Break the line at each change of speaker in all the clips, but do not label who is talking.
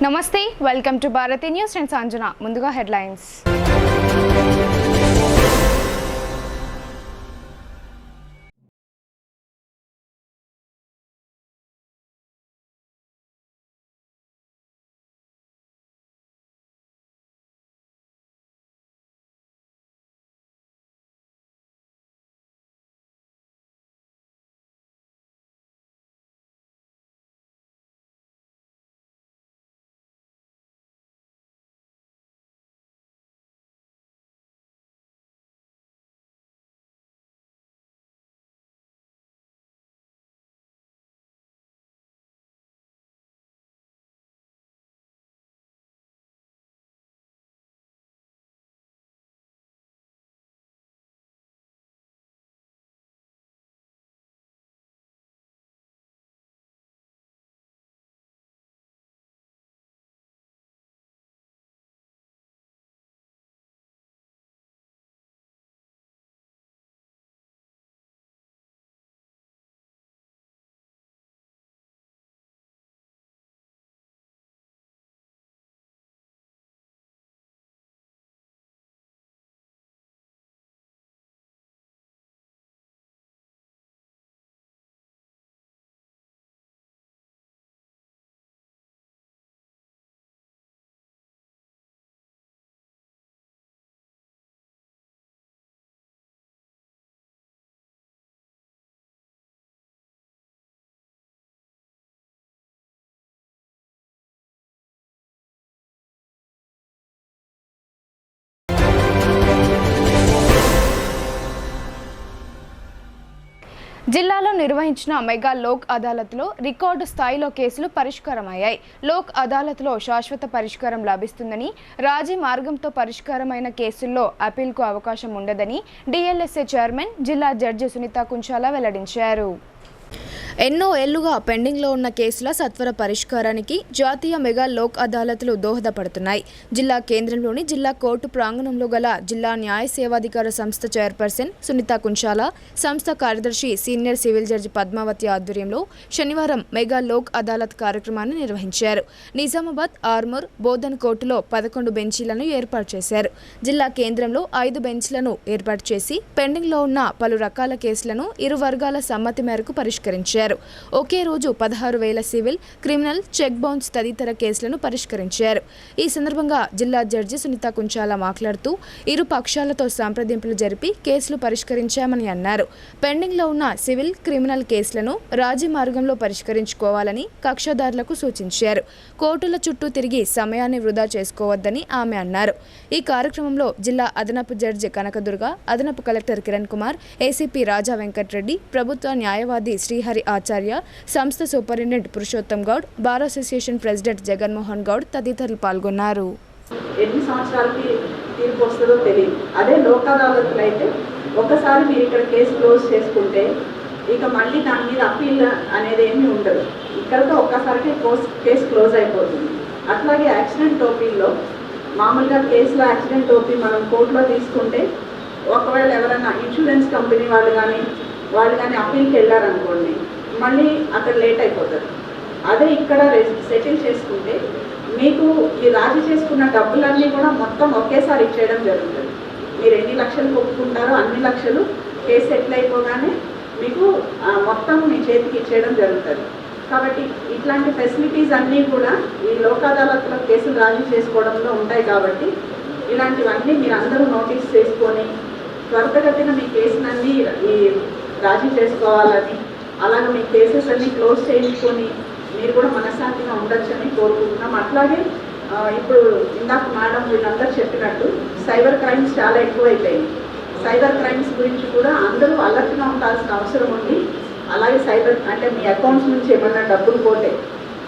నమస్తే, welcome to Bharati news. నేను సంజన. ముందుగా హెడ్లైన్స్. జిల్లాలో నిర్వహించిన మెగా లోక్ అదాలత్లో రికార్డు స్థాయిలో కేసులు పరిష్కారమయ్యాయి. లోక్ అదాలత్లో శాశ్వత పరిష్కారం లభిస్తుందని, రాజీ మార్గంతో పరిష్కారమైన కేసుల్లో అపీల్కు అవకాశం ఉండదని డిఎల్ఎస్ఏ చైర్మన్ జిల్లా జడ్జి సునీత కుంచాల వెల్లడించారు. ఎన్నో ఏళ్లుగా పెండింగ్లో ఉన్న కేసుల సత్వర పరిష్కారానికి జాతీయ మెగా లోక్ అదాలత్లు దోహదపడుతున్నాయి. జిల్లా కేంద్రంలోని జిల్లా కోర్టు ప్రాంగణంలో గల జిల్లా న్యాయ సేవాధికార సంస్థ చైర్పర్సన్ సునీత కుంచాల, సంస్థ కార్యదర్శి సీనియర్ సివిల్ జడ్జి పద్మావతి ఆధ్వర్యంలో శనివారం మెగా లోక్ అదాలత్ కార్యక్రమాన్ని నిర్వహించారు. నిజామాబాద్, ఆర్మూర్, బోధన్ కోర్టులో 11 బెంచీలను ఏర్పాటు చేశారు. జిల్లా కేంద్రంలో 5 బెంచ్లను ఏర్పాటు చేసి పెండింగ్లో ఉన్న పలు రకాల కేసులను ఇరు వర్గాల సమ్మతి మేరకు పరిష్కరించారు. ఒకే రోజు 16,000 సివిల్, క్రిమినల్, చెక్ బౌన్స్ తదితర కేసులను పరిష్కరించారు. ఈ సందర్భంగా జిల్లా జడ్జి సునీత కుంచాల మాట్లాడుతూ ఇరు పక్షాలతో సంప్రదింపులు జరిపి కేసులు పరిష్కరించామని అన్నారు. పెండింగ్లో ఉన్న సివిల్, క్రిమినల్ కేసులను రాజీ మార్గంలో పరిష్కరించుకోవాలని కక్షదారులకు సూచించారు. కోర్టుల చుట్టూ తిరిగి సమయాన్ని వృధా చేసుకోవద్దని ఆమె అన్నారు. ఈ కార్యక్రమంలో జిల్లా అదనపు జడ్జి కనకదుర్గ, అదనపు కలెక్టర్ కిరణ్ కుమార్, ఏసీపీ రాజా వెంకట్రెడ్డి, ప్రభుత్వ న్యాయవాది శ్రీహరి ఆచార్య, సంస్థ superintendent Purushottam Goud, bar association president Jaganmohan Goud తదితరులు పాల్గొన్నారు.
ఎన్ని సంవత్సరాలకి తీర్పు వస్తుందో తెలియదు. అదే లోక్ అదాలత్లో అయితే ఒకసారి మీరు ఇక్కడ కేసు క్లోజ్ చేసుకుంటే ఇక మళ్ళీ దాని మీద అప్పీల్ అనేది ఏమీ ఉండదు. ఇక్కడతో ఒక్కసారికి కేసు క్లోజ్ అయిపోతుంది. అట్లాగే యాక్సిడెంట్ టోపీల్లో మామూలుగా కేసులో యాక్సిడెంట్ టోపీ మనం కోర్టులో తీసుకుంటే ఒకవేళ ఎవరైనా ఇన్సూరెన్స్ కంపెనీ వాళ్ళు కానీ అప్పీల్కి వెళ్ళారనుకోండి, మళ్ళీ అక్కడ లేట్ అయిపోతుంది. అదే ఇక్కడ సెటిల్ చేసుకుంటే మీకు ఈ రాజీ చేసుకున్న డబ్బులన్నీ కూడా మొత్తం ఒకేసారి ఇచ్చేయడం జరుగుతుంది. మీరు ఎన్ని లక్షలు ఒప్పుకుంటారో అన్ని లక్షలు కేసు సెటిల్ అయిపోగానే మీకు మొత్తం మీ చేతికి ఇచ్చేయడం జరుగుతుంది. కాబట్టి ఇట్లాంటి ఫెసిలిటీస్ అన్నీ కూడా ఈ లోక్ అదాలత్లో కేసులు రాజీ చేసుకోవడంలో ఉంటాయి. కాబట్టి ఇలాంటివన్నీ మీరు అందరూ నోటీస్ చేసుకొని త్వరితగతిన మీ కేసులన్నీ ఈ రాజీ చేసుకోవాలని, అలాగే మీ కేసెస్ అన్నీ క్లోజ్ చేయించుకొని మీరు కూడా మనశ్శాంతిగా ఉండొచ్చని కోరుకుంటున్నాం. అట్లాగే ఇప్పుడు ఇందాక మేడం వీళ్ళందరూ చెప్పినట్టు సైబర్ క్రైమ్స్ చాలా ఎక్కువైపోయాయి. సైబర్ క్రైమ్స్ గురించి కూడా అందరూ అలర్ట్గా ఉండాల్సిన అవసరం ఉంది. అలాగే సైబర్ అంటే మీ అకౌంట్స్ నుంచి ఏమన్నా డబ్బులు పోతే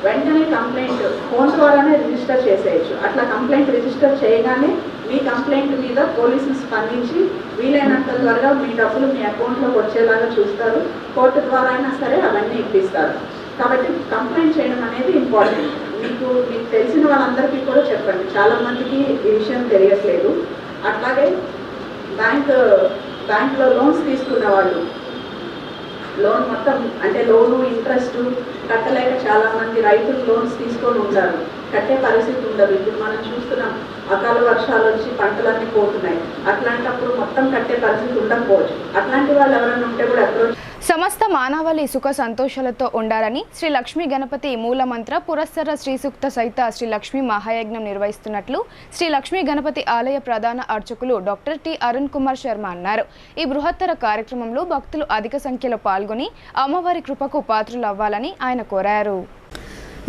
వెంటనే కంప్లైంట్ ఫోన్ ద్వారానే రిజిస్టర్ చేసేయచ్చు. అట్లా కంప్లైంట్ రిజిస్టర్ చేయగానే మీ కంప్లైంట్ మీద పోలీసులు స్పందించి వీలైనంత త్వరగా మీ డబ్బులు మీ అకౌంట్లోకి వచ్చేలాగా చూస్తారు. కోర్టు ద్వారా అయినా సరే అవన్నీ ఇప్పిస్తారు. కాబట్టి కంప్లైంట్ చేయడం అనేది ఇంపార్టెంట్. మీకు తెలిసిన వాళ్ళందరికీ కూడా చెప్పండి. చాలామందికి ఈ విషయం తెలియట్లేదు. అట్లాగే బ్యాంక్లో లోన్స్ తీసుకున్న వాళ్ళు లోన్ మొత్తం అంటే లోను ఇంట్రెస్ట్ కట్టలేక చాలామంది రైతులు లోన్స్ తీసుకొని ఉంటారు. కట్టే పరిస్థితి ఉండదు. ఇప్పుడు మనం చూస్తున్నాం, అకాల వర్షాలు వచ్చి పంటలన్నీ పోతున్నాయి. అట్లాంటప్పుడు మొత్తం కట్టే పరిస్థితి ఉండకపోవచ్చు. అట్లాంటి వాళ్ళు ఎవరైనా ఉంటే కూడా అప్రోచ్.
సమస్త మానవాళి సుఖ సంతోషాలతో ఉండాలని శ్రీ లక్ష్మీ గణపతి మూలమంత్ర పురస్సర శ్రీ సూక్త సహిత శ్రీ లక్ష్మీ మహాయజ్ఞం నిర్వహిస్తున్నట్లు శ్రీ లక్ష్మీ గణపతి ఆలయ ప్రధాన అర్చకులు డాక్టర్ టి అరుణ్ కుమార్ శర్మ అన్నారు. ఈ బృహత్తర కార్యక్రమంలో భక్తులు అధిక సంఖ్యలో పాల్గొని అమ్మవారి కృపకు పాత్రులు అవ్వాలని ఆయన కోరారు.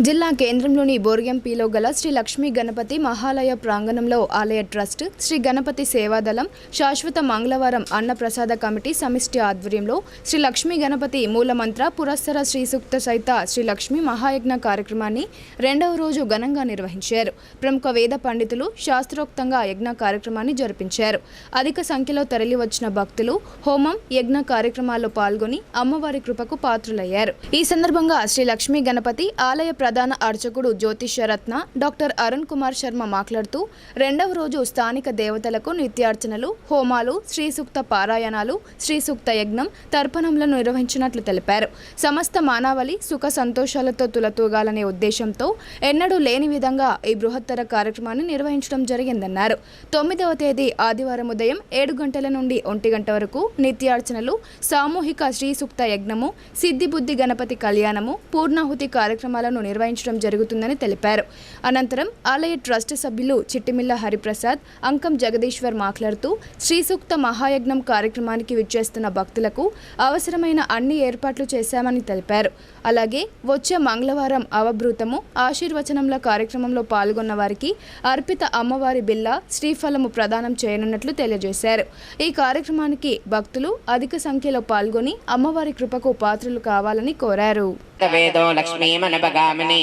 జిల్లా కేంద్రంలోని బోర్గంపీలో గల శ్రీ లక్ష్మీ గణపతి మహాలయ ప్రాంగణంలో ఆలయ ట్రస్ట్, శ్రీ గణపతి సేవాదళం, శాశ్వత మంగళవారం అన్నప్రసాద కమిటీ సమిష్టి ఆధ్వర్యంలో శ్రీ లక్ష్మీ గణపతి మూలమంత్ర పురస్సర శ్రీ సూక్త సహిత శ్రీ లక్ష్మీ మహాయజ్ఞ కార్యక్రమాన్ని 2వ రోజు ఘనంగా నిర్వహించారు. ప్రముఖ వేద పండితులు శాస్త్రోక్తంగా యజ్ఞ కార్యక్రమాన్ని జరిపించారు. అధిక సంఖ్యలో తరలివచ్చిన భక్తులు హోమం, యజ్ఞ కార్యక్రమాల్లో పాల్గొని అమ్మవారి కృపకు పాత్రులయ్యారు. ఈ సందర్భంగా శ్రీ లక్ష్మీ గణపతి ఆలయ ప్రధాన అర్చకుడు జ్యోతిష్యరత్న డాక్టర్ అరుణ్ కుమార్ శర్మ మాట్లాడుతూ 2వ రోజు స్థానిక దేవతలకు నిత్యార్చనలు, హోమాలు, శ్రీ సూక్త పారాయణాలు, శ్రీ సూక్త యజ్ఞం, తర్పణంలను నిర్వహించినట్లు తెలిపారు. సమస్త మానవాళి సుఖ సంతోషాలతో తులతూగాలనే ఉద్దేశంతో ఎన్నడూ లేని విధంగా ఈ బృహత్తర కార్యక్రమాన్ని నిర్వహించడం జరిగిందన్నారు. 9వ తేదీ ఆదివారం ఉదయం 7 గంటల నుండి 1 గంట వరకు నిత్యార్చనలు, సామూహిక శ్రీ సూక్త యజ్ఞము, సిద్ధిబుద్ధి గణపతి కళ్యాణము, పూర్ణాహుతి కార్యక్రమాలను నిర్వహించడం జరుగుతుందని తెలిపారు. అనంతరం ఆలయ ట్రస్ట్ సభ్యులు చిట్టిమిల్ల హరిప్రసాద్, అంకం జగదీశ్వర్ మాట్లాడుతూ శ్రీ సూక్త మహాయజ్ఞం కార్యక్రమానికి విచ్చేస్తున్న భక్తులకు అవసరమైన అన్ని ఏర్పాట్లు చేశామని తెలిపారు. అలాగే వచ్చే మంగళవారం అవభృతము, ఆశీర్వచనంల కార్యక్రమంలో పాల్గొన్న వారికి అర్పిత అమ్మవారి బిల్ల, శ్రీఫలము ప్రదానం చేయనున్నట్లు తెలియజేశారు. ఈ కార్యక్రమానికి భక్తులు అధిక సంఖ్యలో పాల్గొని అమ్మవారి కృపకు పాత్రులు కావాలని కోరారు.
వేదో లక్ష్మీమనపగామినీ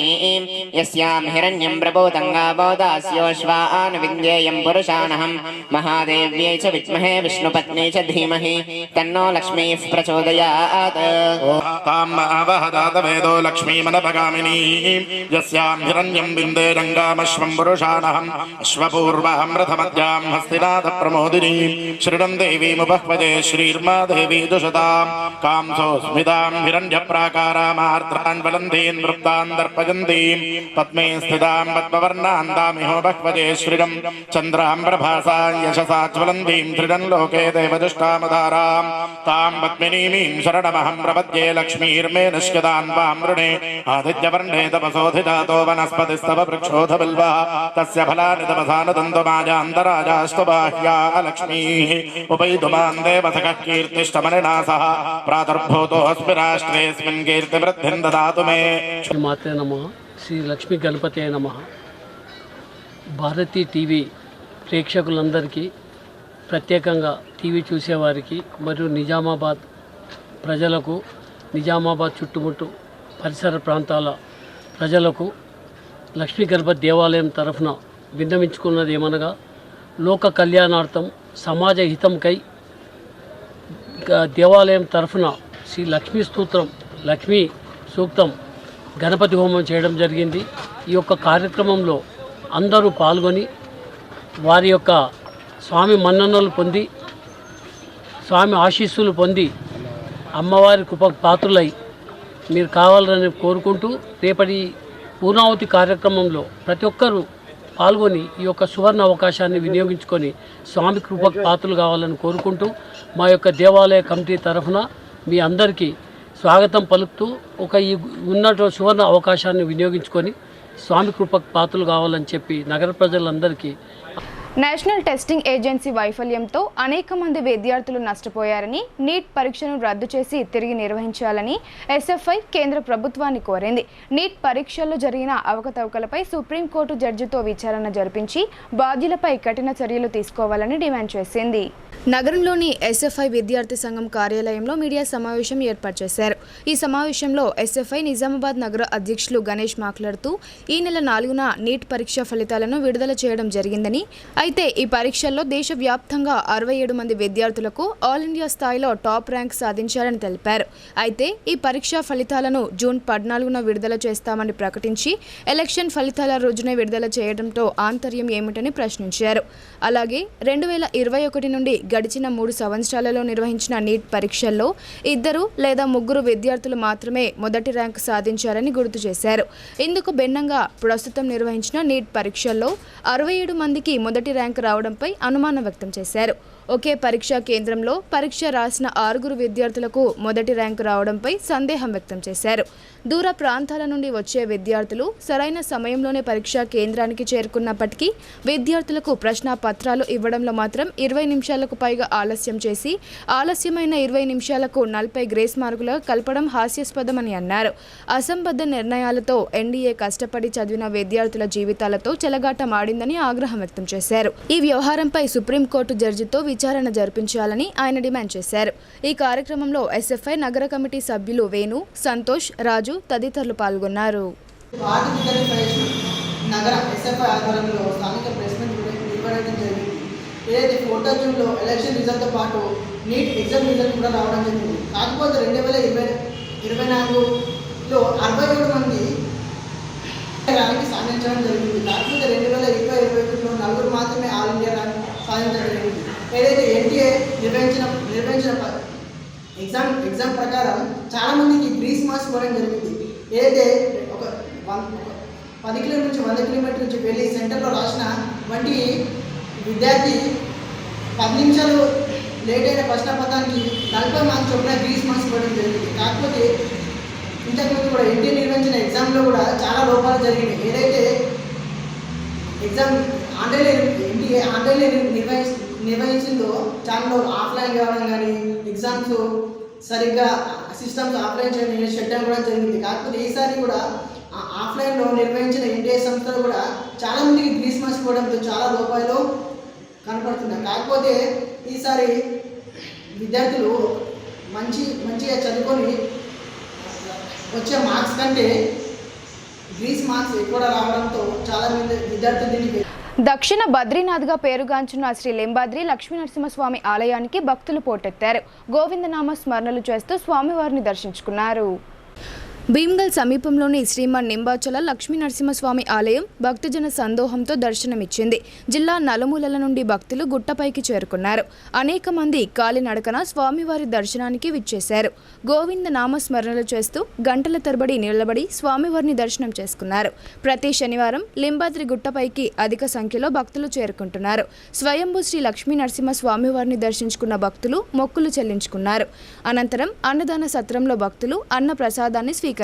యస్యాం హిరణ్యం ప్రబోధంగాబోధాస్యోశ్వాన్ విద్యేయం పురుషాణహం మహాదేవ్యై చ విద్మహే విష్ణుపత్ని చ ధీమహి తన్నో లక్ష్మీః ప్రచోదయాత్.
తాం అవహదాత వేదో లక్ష్మీమనపగామినీ యస్యాం హిరణ్యం విద్యేరంగామశ్వం పురుషాణహం అశ్వపూర్వాం రథమద్యాం హస్తినాథ ప్రమోదినీ శ్రీరం దేవీముపహ్వదే శ్రీర్మా దేవీ దుషతాం కాంసో స్మితాం హిరణ్యప్రాకారామార్త వలందీన్ వృత్తాన్ దర్పయంతీం పద్మే స్థితాం పద్మవర్ణాం దామిహో బహ్వజే శ్రీరం చంద్రాం ప్రభాసా యశసా జ్వలంతీం త్రిడం లోకే దేవదుష్టామధారాం తాం పద్మినీమీం శరణమహం ప్రపద్యే లక్ష్మీర్మే నిష్యదాన్ వాం వృణే ఆదిత్యవర్ణే తపసోధిజాతో వనస్పతిస్తవ వృక్షోధ బిల్వః తస్య ఫలాని తపసానుదంతు మాజాంతరాజాస్తు బాహ్యా లక్ష్మీః ఉపైతుమాన్ దేవసఖః కీర్తిష్టమనినా సహ ప్రాదుర్భూతోऽస్మి రాష్ట్రేऽస్మిన్ కీర్తివృద్ధిం దదాతు మే.
మాతే నమః. శ్రీ లక్ష్మీ గణపతే నమః. భారతీ టీవీ ప్రేక్షకులందరికీ, ప్రత్యేకంగా టీవీ చూసేవారికి మరియు నిజామాబాద్ ప్రజలకు, నిజామాబాద్ చుట్టుముట్టు పరిసర ప్రాంతాల ప్రజలకు లక్ష్మీ గణపతి దేవాలయం తరఫున విన్నవించుకున్నది ఏమనగా, లోక కళ్యాణార్థం సమాజ హితంకై దేవాలయం తరఫున శ్రీ లక్ష్మీ స్తోత్రం, లక్ష్మీ సూక్తం, గణపతి హోమం చేయడం జరిగింది. ఈ యొక్క కార్యక్రమంలో అందరూ పాల్గొని వారి యొక్క స్వామి మన్ననలు పొంది, స్వామి ఆశీస్సులు పొంది అమ్మవారి కృప పాత్రులై మీరు కావాలని కోరుకుంటూ, రేపటి పూర్ణాహుతి కార్యక్రమంలో ప్రతి ఒక్కరూ పాల్గొని ఈ యొక్క సువర్ణ అవకాశాన్ని వినియోగించుకొని స్వామి కృపకు పాత్రలు కావాలని కోరుకుంటూ, మా యొక్క దేవాలయ కమిటీ తరఫున మీ అందరికీ స్వాగతం పలుకుతూ, ఈ ఉన్నటువంటి సువర్ణ అవకాశాన్ని వినియోగించుకొని స్వామి కృపకు పాత్రలు కావాలని చెప్పి నగర ప్రజలందరికీ.
నేషనల్ టెస్టింగ్ ఏజెన్సీ వైఫల్యంతో అనేక మంది విద్యార్థులు నష్టపోయారని, నీట్ పరీక్షను రద్దు చేసి తిరిగి నిర్వహించాలని ఎస్ఎఫ్ఐ కేంద్ర ప్రభుత్వాన్ని కోరింది. నీట్ పరీక్షల్లో జరిగిన అవకతవకలపై సుప్రీంకోర్టు జడ్జితో విచారణ జరిపించి బాధ్యులపై కఠిన చర్యలు తీసుకోవాలని డిమాండ్ చేసింది. నగరంలోని ఎస్ఎఫ్ఐ విద్యార్థి సంఘం కార్యాలయంలో మీడియా సమావేశం ఏర్పాటు చేశారు. ఈ సమావేశంలో ఎస్ఎఫ్ఐ నిజామాబాద్ నగర అధ్యక్షులు గణేష్ మాట్లాడుతూ, ఈ నెల 4న నీట్ పరీక్ష ఫలితాలను విడుదల చేయడం జరిగిందని, అయితే ఈ పరీక్షల్లో దేశవ్యాప్తంగా 67 మంది విద్యార్థులకు ఆల్ ఇండియా స్థాయిలో టాప్ ర్యాంక్ సాధించారని తెలిపారు. అయితే ఈ పరీక్షా ఫలితాలను జూన్ 14న విడుదల చేస్తామని ప్రకటించి ఎలక్షన్ ఫలితాల రోజునే విడుదల చేయడంతో ఆంతర్యం ఏమిటని ప్రశ్నించారు. అలాగే 2021 నుండి గడిచిన 3 సంవత్సరాలలో నిర్వహించిన నీట్ పరీక్షల్లో 2 లేదా 3 విద్యార్థులు మాత్రమే మొదటి ర్యాంకు సాధించారని గుర్తు చేశారు. ఇందుకు భిన్నంగా ప్రస్తుతం నిర్వహించిన నీట్ పరీక్షల్లో 67 మందికి మొదటి ర్యాంకు రావడంపై అనుమానం వ్యక్తం చేశారు. ఒకే పరీక్షా కేంద్రంలో పరీక్ష రాసిన 6 విద్యార్థులకు మొదటి ర్యాంకు రావడంపై సందేహం వ్యక్తం చేశారు. దూర ప్రాంతాల నుండి వచ్చే విద్యార్థులు సరైన సమయంలోనే పరీక్షా కేంద్రానికి చేరుకున్నప్పటికీ విద్యార్థులకు ప్రశ్న పత్రాలు ఇవ్వడంలో మాత్రం 20 నిమిషాలకు పైగా ఆలస్యం చేసి ఆలస్యమైన 20 నిమిషాలకు 40 గ్రేస్ మార్కులు కలపడం హాస్యాస్పదమని అన్నారు. అసంబద్ధ నిర్ణయాలతో ఎన్డీఏ కష్టపడి చదివిన విద్యార్థుల జీవితాలతో చెలగాటమాడిందని ఆగ్రహం వ్యక్తం చేశారు. ఈ వ్యవహారంపై సుప్రీంకోర్టు జడ్జితో విచారణ జరిపించాలని ఆయన డిమాండ్ చేశారు. ఈ కార్యక్రమంలో ఎస్ఎఫ్ఐ నగర కమిటీ సభ్యులు వేణు, సంతోష్, రాజు తదితరులు పాల్గొన్నారు.
నగర ఎస్ఎఫ్ఐ ఆధ్వర్యంలో స్థానిక ప్రెస్ మీట్ నిర్వహించడం జరిగింది. ఏదైతే 4th జూన్లో ఎలక్షన్ రిజల్ట్తో పాటు నీట్ ఎగ్జామ్ రిజల్ట్ కూడా రావడం జరిగింది. కాకపోతే 2024లో 67 మంది ర్యాంక్ సాధించడం జరిగింది. కాకపోతే 2020-21లో 4 మాత్రమే ఆల్ ఇండియా ర్యాంక్ సాధించడం జరిగింది. ఏదైతే ఎన్టీఏ నిర్వహించిన ఎగ్జామ్ ప్రకారం చాలామందికి గ్రీస్ మార్క్స్ ఇవ్వడం జరిగింది. ఏదైతే ఒక 10 కిలోమీటర్ నుంచి 100 కిలోమీటర్ నుంచి వెళ్ళి సెంటర్లో రాసిన వంటి విద్యార్థి 10 నిమిషాలు లేట్ అయిన ప్రశ్నపత్రానికి 40 మార్క్స్ చొప్పున గ్రీస్ మార్క్స్ ఇవ్వడం జరిగింది. కాకపోతే ఇంతకుముందు కూడా ఎన్టీఏ నిర్వహించిన ఎగ్జామ్లో కూడా చాలా లోపాలు జరిగినాయి. ఏదైతే ఎగ్జామ్ ఆన్లైన్లో నిర్వహించిందో చాలా ఆఫ్లైన్ కావడం కానీ ఎగ్జామ్స్ సరిగ్గా సిస్టమ్స్ ఆఫ్లైన్ చేయడం కూడా జరిగింది. కాకపోతే ఈసారి కూడా ఆఫ్లైన్లో నిర్వహించిన ఎన్టీఏ సంస్థలు కూడా చాలామందికి గ్రీస్ మార్క్స్ ఇవ్వడంతో చాలా లోపాలు కనపడుతున్నాయి. కాకపోతే ఈసారి విద్యార్థులు మంచిగా చదువుకొని వచ్చే మార్క్స్ కంటే గ్రీస్ మార్క్స్ ఎక్కువ రావడంతో చాలామంది విద్యార్థులు దీనికి
దక్షిణ బద్రీనాథ్గా పేరుగాంచిన శ్రీ లింబాద్రి లక్ష్మీనరసింహస్వామి ఆలయానికి భక్తులు పోటెత్తారు. గోవిందనామ స్మరణలు చేస్తూ స్వామివారిని దర్శించుకున్నారు. భీమ్గల్ సమీపంలోని శ్రీమన్ నింబాచల లక్ష్మీనరసింహస్వామి ఆలయం భక్తజన సందోహంతో దర్శనమిచ్చింది. జిల్లా నలుమూలల నుండి భక్తులు గుట్టపైకి చేరుకున్నారు. అనేక మంది కాలినడకన స్వామివారి దర్శనానికి విచ్చేశారు. గోవింద నామస్మరణలు చేస్తూ గంటల తరబడి నిలబడి స్వామివారిని దర్శనం చేసుకున్నారు. ప్రతి శనివారం లింబాద్రి గుట్టపైకి అధిక సంఖ్యలో భక్తులు చేరుకుంటున్నారు. స్వయంభూ శ్రీ లక్ష్మీనరసింహ స్వామివారిని దర్శించుకున్న భక్తులు మొక్కులు చెల్లించుకున్నారు. అనంతరం అన్నదాన సత్రంలో భక్తులు అన్న ప్రసాదాన్ని స్వీకరించారు.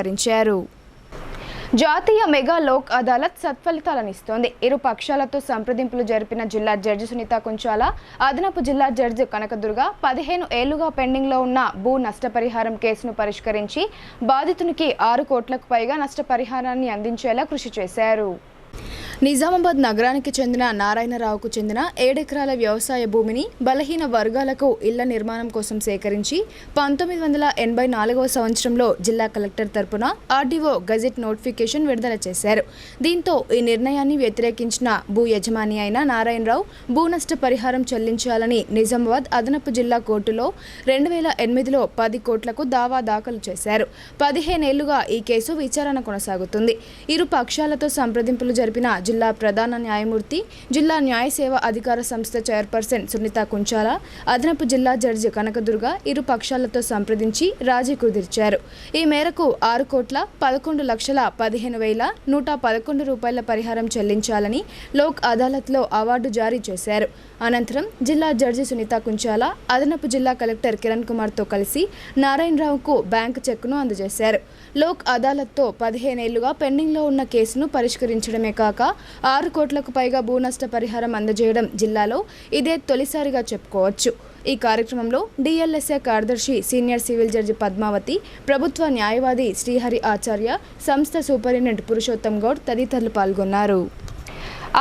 జాతీయ మెగా లోక్ అదాలత్ సత్ఫలితాలనిస్తోంది. ఇరు పక్షాలతో సంప్రదింపులు జరిపిన జిల్లా జడ్జి సునీత కుంచాల, అదనపు జిల్లా జడ్జి కనకదుర్గ 15 ఏళ్లుగా పెండింగ్లో ఉన్న భూ నష్టపరిహారం కేసును పరిష్కరించి బాధితునికి 6 కోట్లకు పైగా నష్టపరిహారాన్ని అందించేలా కృషి చేశారు. నిజామాబాద్ నగరానికి చెందిన నారాయణరావుకు చెందిన 7 ఎకరాల వ్యవసాయ భూమిని బలహీన వర్గాలకు ఇళ్ల నిర్మాణం కోసం సేకరించి 1984వ సంవత్సరంలో జిల్లా కలెక్టర్ తరపున ఆర్డీఓ గజెట్ నోటిఫికేషన్ విడుదల చేశారు. దీంతో ఈ నిర్ణయాన్ని వ్యతిరేకించిన భూ యజమాని అయిన నారాయణరావు భూ నష్ట పరిహారం చెల్లించాలని నిజామాబాద్ అదనపు జిల్లా కోర్టులో 2008లో 10 కోట్లకు దావా దాఖలు చేశారు. 15 ఏళ్లుగా ఈ కేసు విచారణ కొనసాగుతుంది. ఇరు పక్షాలతో సంప్రదింపులు జరిపిన జిల్లా ప్రధాన న్యాయమూర్తి, జిల్లా న్యాయ సేవ అధికార సంస్థ చైర్పర్సన్ సునీత కుంచాల, అదనపు జిల్లా జడ్జి కనకదుర్గ ఇరు పక్షాలతో సంప్రదించి రాజీ కుదిర్చారు. ఈ మేరకు 6,11,15,111 రూపాయల పరిహారం చెల్లించాలని లోక్ అదాలత్లో అవార్డు జారీ చేశారు. అనంతరం జిల్లా జడ్జి సునీత కుంచాల అదనపు జిల్లా కలెక్టర్ కిరణ్ కుమార్తో కలిసి నారాయణరావుకు బ్యాంకు చెక్కును అందజేశారు. లోక్ అదాలత్తో 15 ఏళ్లుగా పెండింగ్లో ఉన్న కేసును పరిష్కరించడమే కాక 6 కోట్లకు పైగా భూ నష్ట పరిహారం అందజేయడం జిల్లాలో ఇదే తొలిసారిగా చెప్పుకోవచ్చు. ఈ కార్యక్రమంలో డిఎల్ఎస్ఏ కార్యదర్శి సీనియర్ సివిల్ జడ్జి పద్మావతి, ప్రభుత్వ న్యాయవాది శ్రీహరి ఆచార్య, సంస్థ సూపరింటెండెంట్ పురుషోత్తం గౌడ్ తదితరులు పాల్గొన్నారు.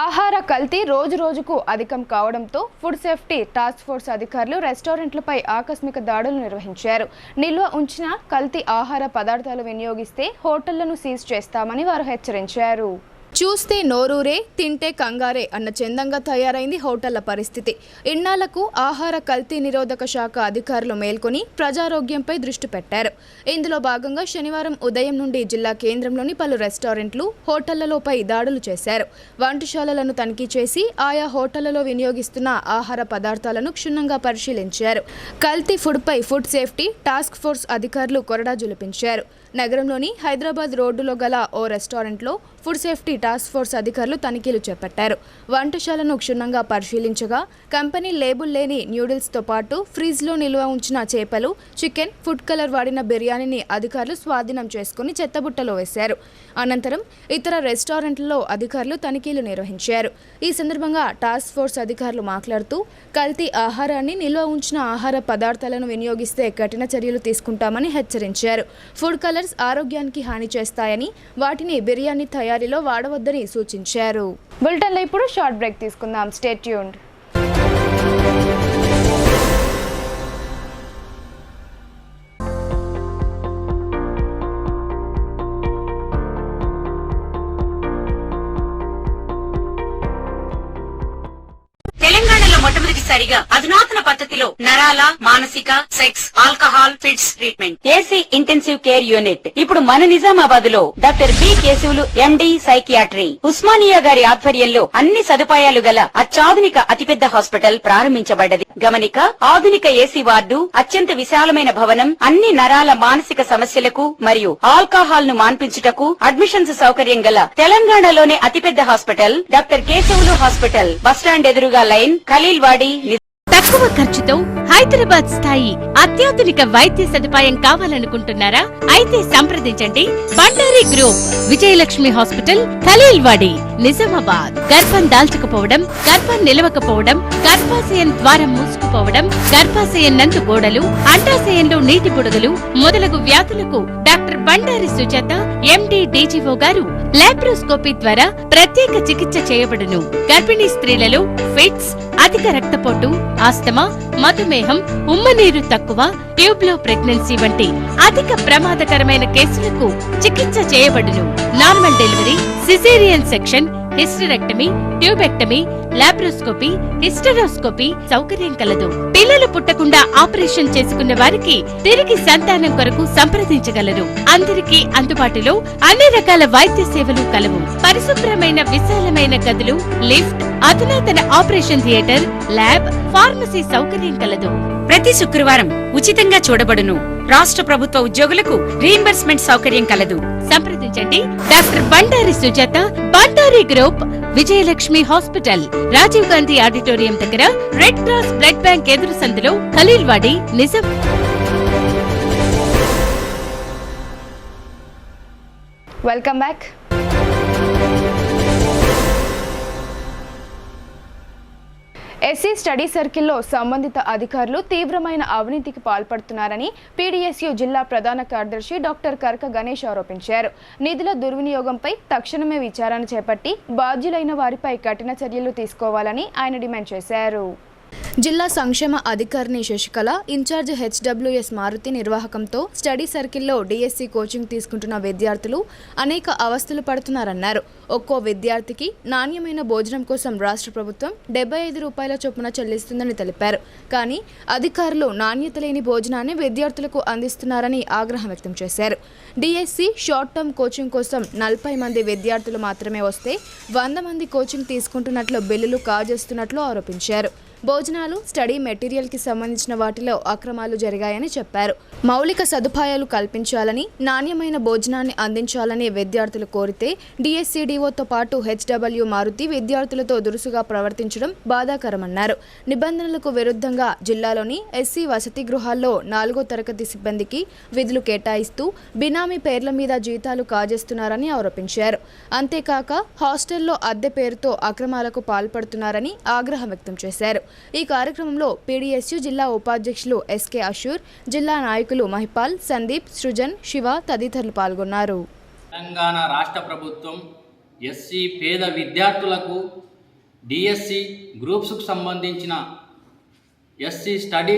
ఆహార కల్తీ రోజురోజుకు అధికం కావడంతో ఫుడ్ సేఫ్టీ టాస్క్ ఫోర్స్ అధికారులు రెస్టారెంట్లపై ఆకస్మిక దాడులు నిర్వహించారు. నిల్వ ఉంచిన కల్తీ ఆహార పదార్థాలు వినియోగిస్తే హోటళ్లను సీజ్ చేస్తామని వారు హెచ్చరించారు. చూస్తే నోరూరే తింటే కంగారే అన్న చందంగా తయారైంది హోటళ్ల పరిస్థితి. ఇన్నాళ్లకు ఆహార కల్తీ నిరోధక శాఖ అధికారులు మేల్కొని ప్రజారోగ్యంపై దృష్టి పెట్టారు. ఇందులో భాగంగా శనివారం ఉదయం నుండి జిల్లా కేంద్రంలోని పలు రెస్టారెంట్లు, హోటళ్లలోపై దాడులు చేశారు. వంటశాలలను తనిఖీ చేసి ఆయా హోటళ్లలో వినియోగిస్తున్న ఆహార పదార్థాలను క్షుణ్ణంగా పరిశీలించారు. కల్తీ ఫుడ్పై ఫుడ్ సేఫ్టీ టాస్క్ ఫోర్స్ అధికారులు కొరడా జులిపించారు. నగరంలోని హైదరాబాద్ రోడ్డులో గల ఓ రెస్టారెంట్లో ఫుడ్ సేఫ్టీ టాస్క్ ఫోర్స్ అధికారులు తనిఖీలు చేపట్టారు. వంటశాలను క్షుణ్ణంగా పరిశీలించగా కంపెనీ లేబుల్ లేని న్యూడిల్స్తో పాటు ఫ్రిడ్జ్లో నిల్వ ఉంచిన చేపలు, చికెన్, ఫుడ్ కలర్ వాడిన బిర్యానీని అధికారులు స్వాధీనం చేసుకుని చెత్తబుట్టలో వేశారు. అనంతరం ఇతర రెస్టారెంట్లలో అధికారులు తనిఖీలు నిర్వహించారు. ఈ సందర్భంగా టాస్క్ ఫోర్స్ అధికారులు మాట్లాడుతూ కల్తీ ఆహారాన్ని నిల్వ ఉంచిన ఆహార పదార్థాలను వినియోగిస్తే కఠిన చర్యలు తీసుకుంటామని హెచ్చరించారు. ఫుడ్ కలర్స్ ఆరోగ్యానికి హాని చేస్తాయని, వాటిని బిర్యానీ తయారీలో వాడవద్దని సూచించారు. బులెటిన్లో ఇప్పుడు షార్ట్ బ్రేక్ తీసుకుందాం. Stay tuned.
తెలంగాణలో మొట్టమొదటిసారిగా అధునాతన పద్ధతిలో నరాల, మానసిక, sex, alcohol, fits treatment, AC intensive care unit ఇప్పుడు మన నిజామాబాద్ లో doctor B Keshavulu MD psychiatry, Osmania గారి ఆధ్వర్యంలో అన్ని సదుపాయాలు గల అత్యాధునిక అతిపెద్ద హాస్పిటల్ ప్రారంభించబడ్డది. గమనిక, ఆధునిక ఏసీ వార్డు, అత్యంత విశాలమైన భవనం, అన్ని నరాల మానసిక సమస్యలకు మరియు ఆల్కహాల్ ను మాన్పించుటకు అడ్మిషన్స్ సౌకర్యం గల తెలంగాణలోనే అతిపెద్ద hospital doctor Keshavulu hospital, bus stand ఎదురుగా లైన్, ఖలీల్వాడి.
తక్కువ ఖర్చుతో హైదరాబాద్ స్థాయి అత్యాధునిక వైద్య సదుపాయం కావాలనుకుంటున్నారా? అయితే సంప్రదించండి బండారి గ్రూప్, విజయలక్ష్మి హాస్పిటల్, ఖలీల్వాడి, నిజామాబాద్. గర్భం దాల్చకపోవడం, గర్భం నిలవకపోవడం, గర్భాశయం ద్వారం మూసుకుపోవడం, గర్భాశయం నందు గోడలు, అండాశయంలో నీటి బుడగలు మొదలగు వ్యాధులకు డాక్టర్ బండారి సుజాత ఎండి డీజీఓ గారు లాప్రోస్కోపీ ద్వారా ప్రత్యేక చికిత్స చేయబడును. గర్భిణీ స్త్రీలలో ఫిట్స్, అధిక రక్తపోటు, ఆస్తమా, మధుమేహం, ఉమ్మనీరు తక్కువ, ట్యూబ్లో ప్రెగ్నెన్సీ వంటి అధిక ప్రమాదకరమైన కేసులకు చికిత్స చేయబడును. Normal delivery, caesarean section, hysterectomy, tubectomy, laparoscopy, hysteroscopy సౌకర్యం కలదు. పిల్లలు పుట్టకుండా ఆపరేషన్ చేసుకున్న వారికి తిరిగి సంతానం కొరకు సంప్రదించగలరు. అందరికీ అందుబాటులో అన్ని రకాల వైద్య సేవలు కలవు. పరిశుభ్రమైన విశాలమైన గదులు, లిఫ్ట్, అధునాతన ఆపరేషన్ థియేటర్, ల్యాబ్, ఫార్మసీ సౌకర్యం కలదు.
ప్రతి శుక్రవారం ఉచితంగా చూడబడును. రాష్ట్ర ప్రభుత్వ ఉద్యోగులకు రీయింబర్స్మెంట్ సౌకర్యం కలదు.
సంప్రదించండి doctor Bandari Sujatha, Bandari group, Vijayalakshmi hospital, Rajiv Gandhi auditorium దగ్గర, రెడ్ క్రాస్ బ్లడ్ బ్యాంక్ ఎదురు సందులో, Khaleelwadi, Nizam.
Welcome back. SC study సర్కిల్లో సంబంధిత అధికారులు తీవ్రమైన అవినీతికి పాల్పడుతున్నారని పీడీఎస్యూ జిల్లా ప్రధాన కార్యదర్శి డాక్టర్ కర్క గణేష్ ఆరోపించారు. నిధుల దుర్వినియోగంపై తక్షణమే విచారణ చేపట్టి బాధ్యులైన వారిపై కఠిన చర్యలు తీసుకోవాలని ఆయన డిమాండ్ చేశారు. జిల్లా సంక్షేమ అధికారిని శశికళ, ఇన్ఛార్జ్ హెచ్డబ్ల్యూఎస్ మారుతి నిర్వాహకంతో స్టడీ సర్కిల్లో డిఎస్సి కోచింగ్ తీసుకుంటున్న విద్యార్థులు అనేక అవస్థలు పడుతున్నారన్నారు. ఒక్కో విద్యార్థికి నాణ్యమైన భోజనం కోసం రాష్ట్ర ప్రభుత్వం 75 రూపాయల చొప్పున చెల్లిస్తుందని తెలిపారు. కానీ అధికారులు నాణ్యత లేని భోజనాన్ని విద్యార్థులకు అందిస్తున్నారని ఆగ్రహం వ్యక్తం చేశారు. డిఎస్సి షార్ట్ టర్మ్ కోచింగ్ కోసం 40 మంది విద్యార్థులు మాత్రమే వస్తే 100 మంది కోచింగ్ తీసుకుంటున్నట్లు బిల్లులు కాజేస్తున్నట్లు ఆరోపించారు. భోజనాలు, స్టడీ మెటీరియల్కి సంబంధించిన వాటిలో అక్రమాలు జరిగాయని చెప్పారు. మౌలిక సదుపాయాలు కల్పించాలని, నాణ్యమైన భోజనాన్ని అందించాలని విద్యార్థులు కోరితే డిఎస్సిడిఓతో పాటు హెచ్డబ్ల్యూ మారుతి విద్యార్థులతో దురుసుగా ప్రవర్తించడం బాధాకరమన్నారు. నిబంధనలకు విరుద్ధంగా జిల్లాలోని ఎస్సీ వసతి గృహాల్లో 4వ తరగతి సిబ్బందికి విధులు కేటాయిస్తూ బినామీ పేర్ల మీద జీతాలు కాజేస్తున్నారని ఆరోపించారు. అంతేకాక హాస్టల్లో అద్దె పేరుతో అక్రమాలకు పాల్పడుతున్నారని ఆగ్రహం వ్యక్తం చేశారు. ఈ కార్యక్రమంలో పీడీఎస్యూ జిల్లా ఉపాధ్యక్షులు ఎస్కే అషూర్, జిల్లా నాయకులు మహిపాల్, సందీప్, సృజన్, శివ తదితరులు పాల్గొన్నారు.
తెలంగాణ రాష్ట్ర ప్రభుత్వం ఎస్సీ పేద విద్యార్థులకు డిఎస్సి గ్రూప్స్కు సంబంధించిన ఎస్సీ స్టడీ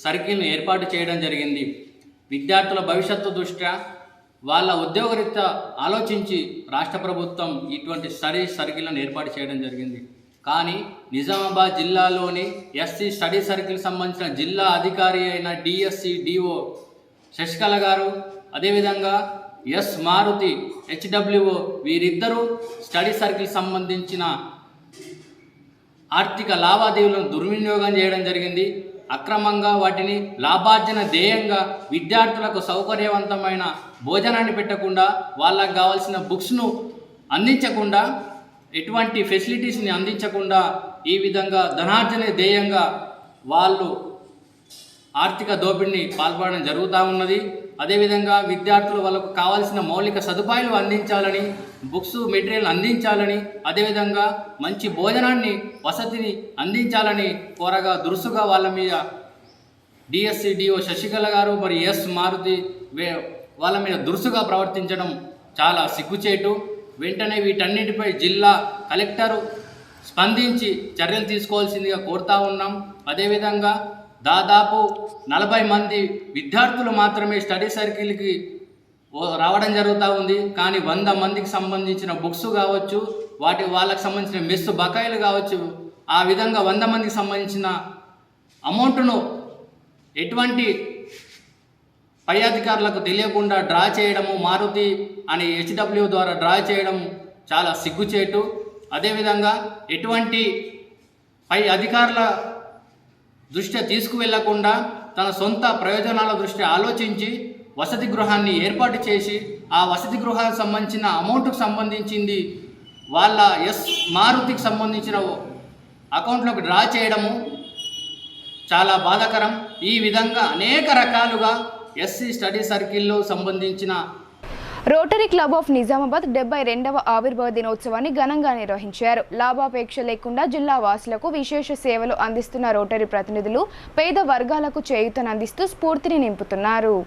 సర్కిల్ను ఏర్పాటు చేయడం జరిగింది. విద్యార్థుల భవిష్యత్తు దృష్ట్యా వాళ్ళ ఉద్యోగరీత్యా ఆలోచించి రాష్ట్ర ప్రభుత్వం ఇటువంటి స్టడీ సర్కిల్లను ఏర్పాటు చేయడం జరిగింది. కానీ నిజామాబాద్ జిల్లాలోని ఎస్సీ స్టడీ సర్కిల్ సంబంధించిన జిల్లా అధికారి అయిన డిఎస్సి డిఓ శశికళ గారు, అదేవిధంగా ఎస్ మారుతి హెచ్డబ్ల్యూఓ వీరిద్దరూ స్టడీ సర్కిల్ సంబంధించిన ఆర్థిక లావాదేవీలను దుర్వినియోగం చేయడం జరిగింది. అక్రమంగా వాటిని లాభార్జన ధ్యేయంగా విద్యార్థులకు సౌకర్యవంతమైన భోజనాన్ని పెట్టకుండా, వాళ్ళకు కావాల్సిన బుక్స్ను అందించకుండా, ఎటువంటి ఫెసిలిటీస్ని అందించకుండా ఈ విధంగా ధనార్జన ధ్యేయంగా వాళ్ళు ఆర్థిక దోపిడీని పాల్పడడం జరుగుతూ ఉన్నది. అదేవిధంగా విద్యార్థులు వాళ్ళకు కావాల్సిన మౌలిక సదుపాయాలు అందించాలని, బుక్స్ మెటీరియల్ అందించాలని, అదేవిధంగా మంచి భోజనాన్ని వసతిని అందించాలని కోరగా దురుసుగా వాళ్ళ మీద డిఎస్సి డిఓ శశికళ గారు మరి ఎస్ మారుతి వాళ్ళ మీద దురుసుగా ప్రవర్తించడం చాలా సిగ్గుచేటు. వెంటనే వీటన్నిటిపై జిల్లా కలెక్టరు స్పందించి చర్యలు తీసుకోవాల్సిందిగా కోరుతా ఉన్నాం. అదేవిధంగా దాదాపు 40 మంది విద్యార్థులు మాత్రమే స్టడీ సర్కిల్కి రావడం జరుగుతూ ఉంది. కానీ 100 మందికి సంబంధించిన బుక్స్ కావచ్చు, వాళ్ళకి సంబంధించిన మెస్సు బకాయిలు కావచ్చు, ఆ విధంగా 100 మందికి సంబంధించిన అమౌంట్ను ఎటువంటి పై అధికారులకు తెలియకుండా డ్రా చేయడము, మారుతి అని హెచ్డబ్ల్యూ ద్వారా డ్రా చేయడం చాలా సిగ్గుచేటు. అదేవిధంగా ఎటువంటి పై అధికారుల దృష్ట్యా తీసుకువెళ్లకుండా తన సొంత ప్రయోజనాల దృష్ట్యా ఆలోచించి వసతి గృహాన్ని ఏర్పాటు చేసి, ఆ వసతి గృహానికి సంబంధించిన అమౌంట్కు సంబంధించింది వాళ్ళ ఎస్ మారుతికి సంబంధించిన అకౌంట్లోకి డ్రా చేయడము చాలా బాధాకరం. ఈ విధంగా అనేక రకాలుగా ఎస్సీ స్టడీ సర్కిల్లో సంబంధించిన
రోటరీ క్లబ్ ఆఫ్ నిజామాబాద్ 72వ ఆవిర్భావ దినోత్సవాన్ని ఘనంగా నిర్వహించారు. లాభాపేక్ష లేకుండా జిల్లా వాసులకు విశేష సేవలు అందిస్తున్న రోటరీ ప్రతినిధులు పేద వర్గాలకు చేయూతనందిస్తూ స్ఫూర్తిని నింపుతున్నారు.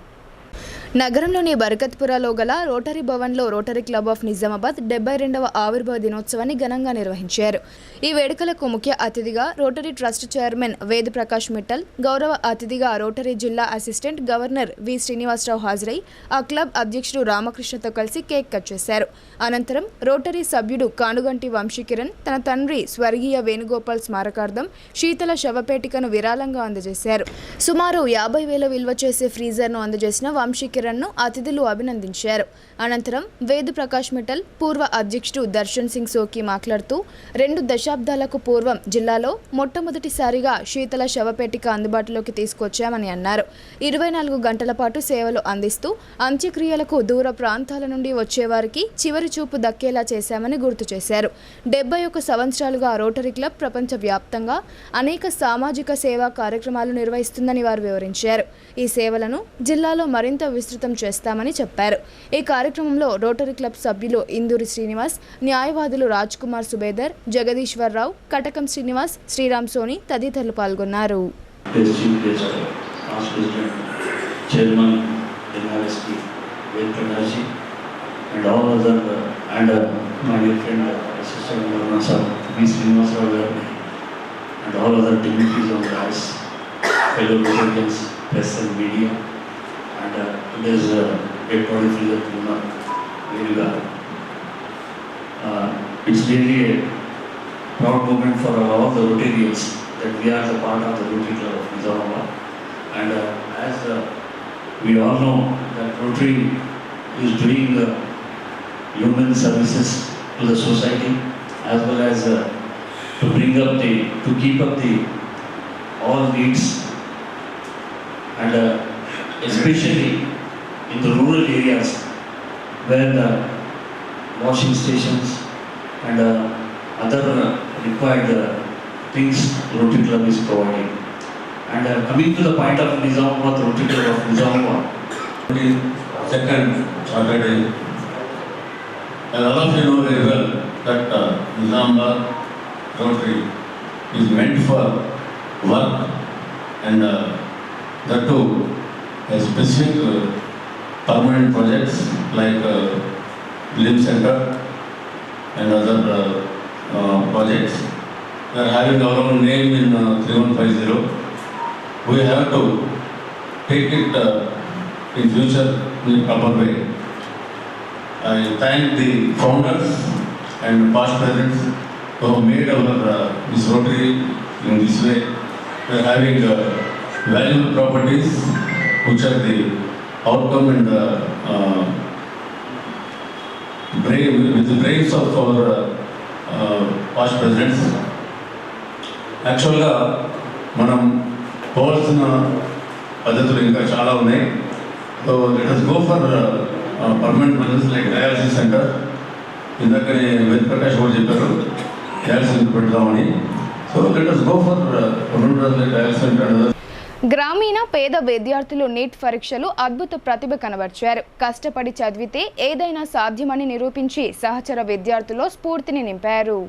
నగరంలోని బరకత్పురాలో గల రోటరీ భవన్లో రోటరీ క్లబ్ ఆఫ్ నిజామాబాద్ 72వ ఆవిర్భావ దినోత్సవాన్ని ఘనంగా నిర్వహించారు. ఈ వేడుకలకు ముఖ్య అతిథిగా రోటరీ ట్రస్ట్ చైర్మన్ వేద ప్రకాష్ మిట్టల్, గౌరవ అతిథిగా రోటరీ జిల్లా అసిస్టెంట్ గవర్నర్ వి శ్రీనివాసరావు హాజరై ఆ క్లబ్ అధ్యక్షుడు రామకృష్ణతో కలిసి కేక్ కట్ చేశారు. అనంతరం రోటరీ సభ్యుడు కానుగంటి వంశీకిరణ్ తన తండ్రి స్వర్గీయ వేణుగోపాల్ స్మారకార్థం శీతల శవపేటికను విరాళంగా అందజేశారు. సుమారు 50,000 విలువ చేసే ఫ్రీజర్ను అందజేసిన వంశీకిరణ్ను అతిథులు అభినందించారు. అనంతరం వేద ప్రకాష్ మిట్టల్ పూర్వ అధ్యక్షుడు దర్శన్ సింగ్ సోకి మాట్లాడుతూ 2 దశాబ్దాలకు పూర్వం జిల్లాలో మొట్టమొదటిసారిగా శీతల శవపేటిక అందుబాటులోకి తీసుకొచ్చామని అన్నారు. 24 గంటల పాటు సేవలు అందిస్తూ అంత్యక్రియలకు దూర ప్రాంతాల నుండి వచ్చేవారికి చివరి చూపు దక్కేలా చేశామని గుర్తు చేశారు. 71 సంవత్సరాలుగా రోటరీ క్లబ్ ప్రపంచవ్యాప్తంగా అనేక సామాజిక సేవా కార్యక్రమాలు నిర్వహిస్తుందని వారు వివరించారు. ఈ సేవలను జిల్లాలో మరింత విస్తృతం చేస్తామని చెప్పారు. ఈ కార్యక్రమంలో రోటరీ క్లబ్ సభ్యులు ఇందూరి శ్రీనివాస్, న్యాయవాదులు రాజ్ కుమార్ సుబేదర్, జగదీశ్వరరావు, కటకం శ్రీనివాస్, శ్రీరామ్ సోని తదితరులు పాల్గొన్నారు.
And it is a great body figure to very well. It's really a proud moment for all the Rotarians that we are the part of the Rotary Club of Nizamabad. And as we all know that Rotary is doing human services to the society as well as to keep up the all needs and especially in the rural areas where the washing stations and other required things Rotary Club is providing. And coming to the point of Nizamabad, Rotary Club of Nizamabad,
22nd Saturday, as all of you know very well that Nizamabad Rotary is meant for work and that too specific permanent projects like Film Center and other projects. We are having our own name in 3150. We have to take it in future in a proper way. I thank the founders and past presidents who have made our this Rotary in this way. We are having valuable properties which are the outcome and with the brains of our past presidents. యాక్చువల్గా మనం పోవాల్సిన పద్ధతులు ఇంకా చాలా ఉన్నాయి. So let us go for permanent measures like dialysis centre. ఇందాకనే వేద ప్రకాష్ కూడా చెప్పారు డయాలసిస్ పెడదామని. So let us go for permanent measures like dialysis centre.
గ్రామీణ పేద విద్యార్థులు నీట్ పరీక్షలు అద్భుత ప్రతిభ కనబర్చారు. కష్టపడి చదివితే ఏదైనా సాధ్యమని నిరూపించి సహచర విద్యార్థుల్లో స్ఫూర్తిని నింపారు.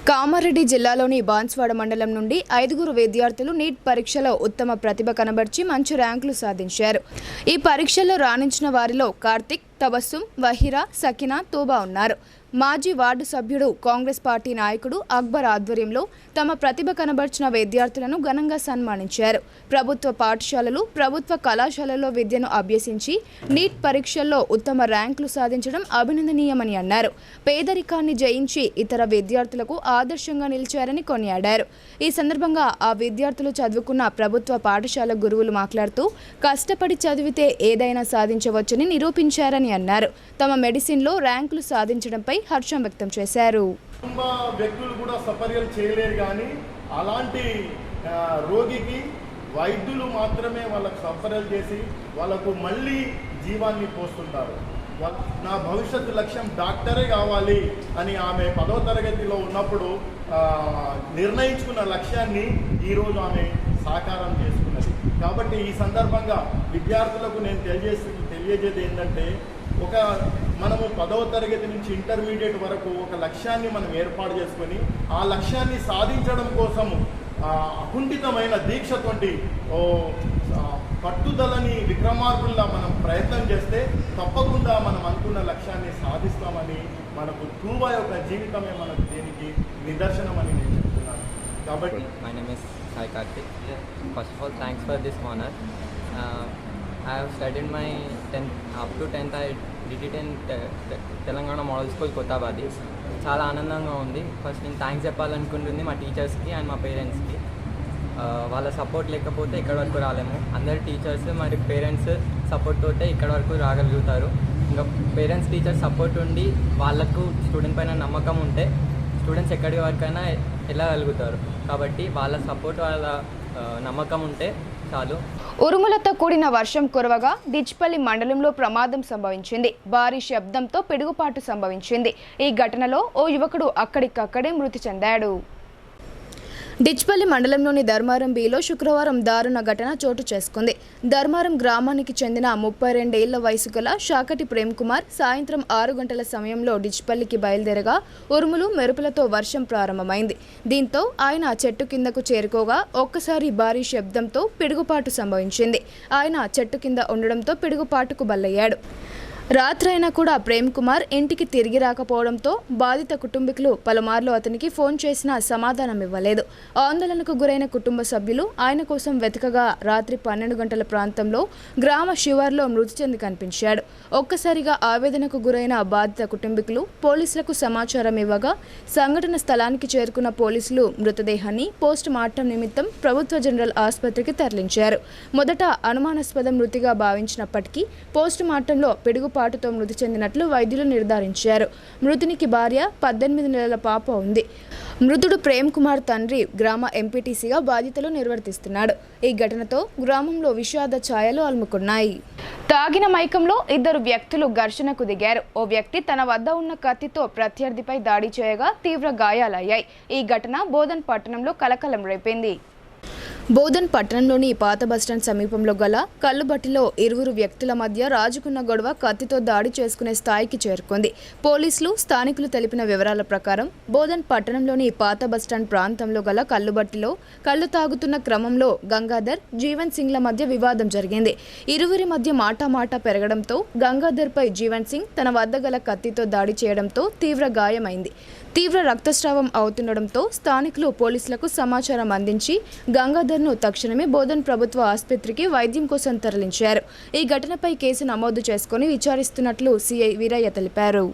కామారెడ్డి జిల్లాలోని బాన్స్వాడ మండలం నుండి 5 విద్యార్థులు నీట్ పరీక్షలో ఉత్తమ ప్రతిభ కనబర్చి మంచి ర్యాంకులు సాధించారు. ఈ పరీక్షల్లో రాణించిన వారిలో కార్తిక్, తబస్సుం, వహీరా, సకినా, తూబా ఉన్నారు. మాజీ వార్డు సభ్యుడు కాంగ్రెస్ పార్టీ నాయకుడు అక్బర్ ఆధ్వర్యంలో తమ ప్రతిభ కనబర్చిన విద్యార్థులను ఘనంగా సన్మానించారు. ప్రభుత్వ పాఠశాలలు, ప్రభుత్వ కళాశాలల్లో విద్యను అభ్యసించి నీట్ పరీక్షల్లో ఉత్తమ ర్యాంకులు సాధించడం అభినందనీయమని అన్నారు. పేదరికాన్ని జయించి ఇతర విద్యార్థులకు ఆదర్శంగా నిలిచారని కొనియాడారు. ఈ సందర్భంగా ఆ విద్యార్థులు చదువుకున్న ప్రభుత్వ పాఠశాల గురువులు మాట్లాడుతూ కష్టపడి చదివితే ఏదైనా సాధించవచ్చని నిరూపించారని అన్నారు. తమ మెడిసిన్లో ర్యాంకులు సాధించడంపై హర్షం వ్యక్తం చేశారు.
వ్యక్తులు కూడా సపర్యలు చేయలేరు, కానీ అలాంటి రోగికి వైద్యులు మాత్రమే వాళ్ళకు సపర్యలు చేసి వాళ్ళకు మళ్ళీ జీవాన్ని పోస్తుంటారు. నా భవిష్యత్తు లక్ష్యం డాక్టరే కావాలి అని ఆమె 10వ తరగతిలో ఉన్నప్పుడు నిర్ణయించుకున్న లక్ష్యాన్ని ఈరోజు ఆమె సాకారం చేసుకున్నది. కాబట్టి ఈ సందర్భంగా విద్యార్థులకు నేను తెలియజేది ఏంటంటే, మనము 10వ తరగతి నుంచి ఇంటర్మీడియట్ వరకు ఒక లక్ష్యాన్ని మనం ఏర్పాటు చేసుకొని ఆ లక్ష్యాన్ని సాధించడం కోసము అకుంఠితమైన దీక్షతోటి పట్టుదలని విక్రమార్కుల్లా మనం ప్రయత్నం చేస్తే తప్పకుండా మనం అనుకున్న లక్ష్యాన్ని సాధిస్తామని, మనకు తూబా యొక్క జీవితమే మనకు దీనికి నిదర్శనం అని నేను చెప్తున్నాను. కాబట్టి
my name is Sai Karthik. First of all thanks for this honour. I have studied my 10th up to 10th. I did it in Telangana model school కొత్తబాది. చాలా ఆనందంగా ఉంది. ఫస్ట్ నేను థ్యాంక్స్ చెప్పాలనుకుంటుంది మా టీచర్స్కి అండ్ మా పేరెంట్స్కి. వాళ్ళ సపోర్ట్ లేకపోతే ఇక్కడ వరకు రాలేము. అందరు టీచర్స్ మరి పేరెంట్స్ సపోర్ట్ తోటే ఇక్కడ వరకు రాగలుగుతారు. ఇంకా పేరెంట్స్ టీచర్స్ సపోర్ట్ ఉండి వాళ్ళకు స్టూడెంట్ పైన నమ్మకం ఉంటే స్టూడెంట్స్ ఎక్కడి వరకైనా వెళ్ళగలుగుతారు. కాబట్టి వాళ్ళ సపోర్ట్, వాళ్ళ నమ్మకం ఉంటే చాలు.
ఉరుములతో కూడిన వర్షం కురవగా డిచ్పల్లి మండలంలో ప్రమాదం సంభవించింది. భారీ శబ్దంతో పిడుగుపాటు సంభవించింది. ఈ ఘటనలో ఓ యువకుడు అక్కడికక్కడే మృతి చెందాడు. డిచ్పల్లి మండలంలోని ధర్మారం బిలో శుక్రవారం దారుణ ఘటన చోటు చేసుకుంది. ధర్మారం గ్రామానికి చెందిన 32 ఏళ్ల వయసు గల షాకటి ప్రేమ్ కుమార్ సాయంత్రం 6 గంటల సమయంలో డిచ్పల్లికి బయలుదేరగా ఉరుములు మెరుపులతో వర్షం ప్రారంభమైంది. దీంతో ఆయన చెట్టు కిందకు చేరుకోగా ఒక్కసారి భారీ శబ్దంతో పిడుగుపాటు సంభవించింది. ఆయన చెట్టు కింద ఉండడంతో పిడుగుపాటుకు బలయ్యాడు. రాత్రైనా కూడా ప్రేమ్ కుమార్ ఇంటికి తిరిగి రాకపోవడంతో బాధిత కుటుంబీకులు పలుమార్లు అతనికి ఫోన్ చేసినా సమాధానం ఇవ్వలేదు. ఆందోళనకు గురైన కుటుంబ సభ్యులు ఆయన కోసం వెతకగా రాత్రి 12 గంటల ప్రాంతంలో గ్రామ శివార్లో మృతి చెంది కనిపించాడు. ఒక్కసారిగా ఆవేదనకు గురైన బాధిత కుటుంబీకులు పోలీసులకు సమాచారం ఇవ్వగా సంఘటన స్థలానికి చేరుకున్న పోలీసులు మృతదేహాన్ని పోస్ట్ మార్టం నిమిత్తం ప్రభుత్వ జనరల్ ఆసుపత్రికి తరలించారు. మొదట అనుమానాస్పద మృతిగా భావించినప్పటికీ పోస్ట్ మార్టంలో పిడుగుపాటుతో మృతి చెందినట్లు వైద్యులు నిర్ధారించారు. మృతునికి భార్య, 18 నెలల పాప ఉంది. మృతుడు ప్రేమ్ కుమార్ తండ్రి గ్రామ ఎంపీటీసీగా బాధ్యతలు నిర్వర్తిస్తున్నాడు. ఈ ఘటనతో గ్రామంలో విషాద ఛాయలు అలుముకున్నాయి. తాగిన మైకంలో 2 వ్యక్తులు ఘర్షణకు దిగారు. ఓ వ్యక్తి తన వద్ద ఉన్న కత్తితో ప్రత్యర్థిపై దాడి చేయగా తీవ్ర గాయాలయ్యాయి. ఈ ఘటన బోధన్ పట్టణంలో కలకలం రేపింది. బోధన్ పట్టణంలోని పాత బస్టాండ్ సమీపంలో గల కల్లుబట్టిలో 2 వ్యక్తుల మధ్య రాజుకున్న గొడవ కత్తితో దాడి చేసుకునే స్థాయికి చేరుకుంది. పోలీసులు, స్థానికులు తెలిపిన వివరాల ప్రకారం బోధన్ పట్టణంలోని పాత బస్టాండ్ ప్రాంతంలో గల కల్లుబట్టిలో కళ్ళు తాగుతున్న క్రమంలో గంగాధర్, జీవన్ సింగ్ల మధ్య వివాదం జరిగింది. ఇరువురి మధ్య మాటామాటా పెరగడంతో గంగాధర్పై జీవన్ సింగ్ తన వద్ద గల కత్తితో దాడి చేయడంతో తీవ్ర గాయమైంది. తీవ్ర రక్తస్రావం అవుతుండడంతో స్థానికులు పోలీసులకు సమాచారం అందించి గంగాధర్ను తక్షణమే బోధన్ ప్రభుత్వ ఆసుపత్రికి వైద్యం కోసం తరలించారు. ఈ ఘటనపై కేసు నమోదు చేసుకుని విచారిస్తున్నట్లు సిఐ వీరయ్య తెలిపారు.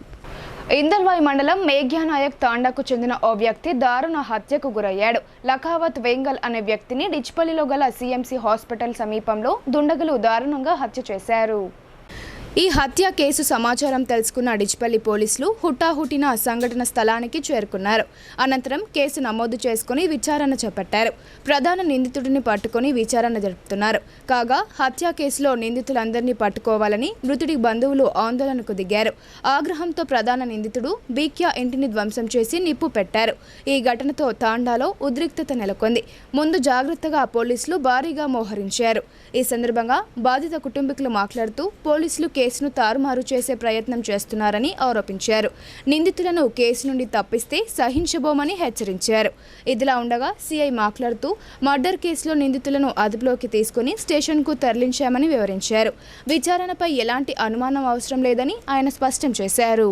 ఇందల్వాయి మండలం మేఘ్యానాయక్ తాండాకు చెందిన ఓ వ్యక్తి దారుణ హత్యకు గురయ్యాడు. లఖావత్ వేంగల్ అనే వ్యక్తిని డిచ్పల్లిలో గల సిఎంసి హాస్పిటల్ సమీపంలో దుండగులు దారుణంగా హత్య చేశారు. ఈ హత్య కేసు సమాచారం తెలుసుకున్న డిచ్పల్లి పోలీసులు హుటాహుటిన సంఘటన స్థలానికి చేరుకున్నారు. అనంతరం కేసు నమోదు చేసుకుని విచారణ చేపట్టారు. ప్రధాన నిందితుడిని పట్టుకుని విచారణ జరుపుతున్నారు. కాగా హత్య కేసులో నిందితులందరినీ పట్టుకోవాలని మృతుడి బంధువులు ఆందోళనకు దిగారు. ఆగ్రహంతో ప్రధాన నిందితుడు బీక్యా ఇంటిని ధ్వంసం చేసి నిప్పు పెట్టారు. ఈ ఘటనతో తాండాలో ఉద్రిక్తత నెలకొంది. ముందు జాగ్రత్తగా పోలీసులు భారీగా మోహరించారు. ఈ సందర్భంగా బాధిత కుటుంబీకులు మాట్లాడుతూ పోలీసులు కేసును తారుమారు చేసే ప్రయత్నం చేస్తున్నారని ఆరోపించారు. నిందితులను కేసు నుండి తప్పిస్తే సహించబోమని హెచ్చరించారు. ఇదిలా ఉండగా సిఐ మాట్లాడుతూ మర్డర్ కేసులో నిందితులను అదుపులోకి తీసుకుని స్టేషన్కు తరలించామని వివరించారు. విచారణపై ఎలాంటి అనుమానం అవసరం లేదని ఆయన స్పష్టం చేశారు.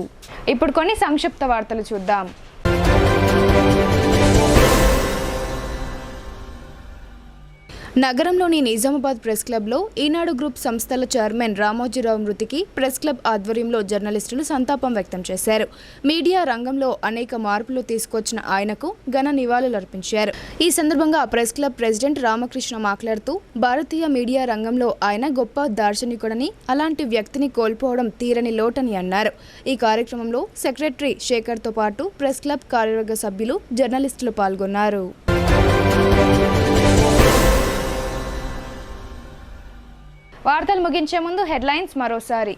ఇప్పుడు కొన్ని సంక్షిప్త వార్తలు చూద్దాం. నగరంలోని నిజామాబాద్ ప్రెస్ క్లబ్లో ఈనాడు గ్రూప్ సంస్థల చైర్మన్ రామోజీరావు మృతికి ప్రెస్ క్లబ్ ఆధ్వర్యంలో జర్నలిస్టులు సంతాపం వ్యక్తం చేశారు. మీడియా రంగంలో అనేక మార్పులు తీసుకొచ్చిన ఆయనకు ఘన నివాళులర్పించారు. ఈ సందర్భంగా ప్రెస్ క్లబ్ ప్రెసిడెంట్ రామకృష్ణ మాట్లాడుతూ భారతీయ మీడియా రంగంలో ఆయన గొప్ప దార్శనికుడని, అలాంటి వ్యక్తిని కోల్పోవడం తీరని లోటని అన్నారు. ఈ కార్యక్రమంలో సెక్రటరీ శేఖర్తో పాటు ప్రెస్ క్లబ్ కార్యవర్గ సభ్యులు, జర్నలిస్టులు పాల్గొన్నారు. వార్తలు ముగించే ముందు హెడ్లైన్స్ మరోసారి.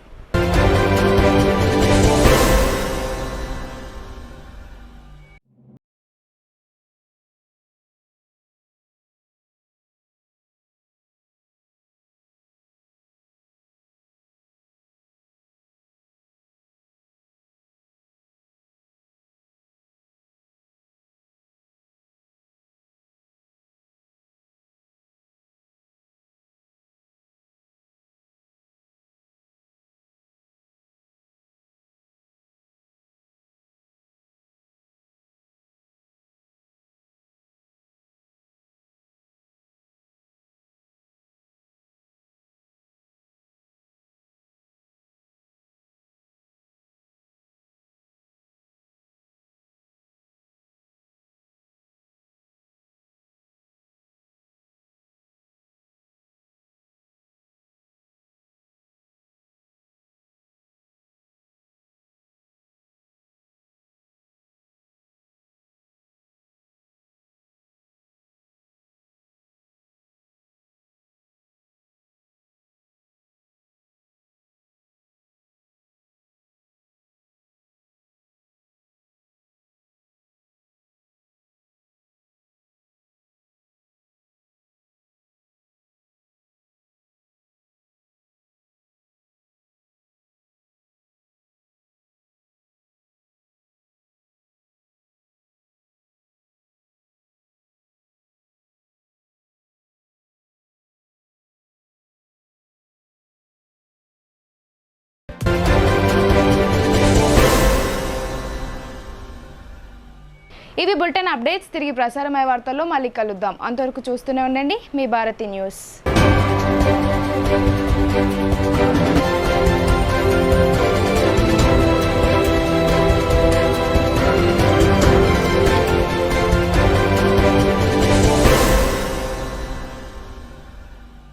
ఇవి బులెటిన్ అప్డేట్స్. తిరిగి ప్రసారమయ్యే వార్తల్లో మళ్ళీ కలుద్దాం. అంతవరకు చూస్తూనే ఉండండి మీ భారతి న్యూస్.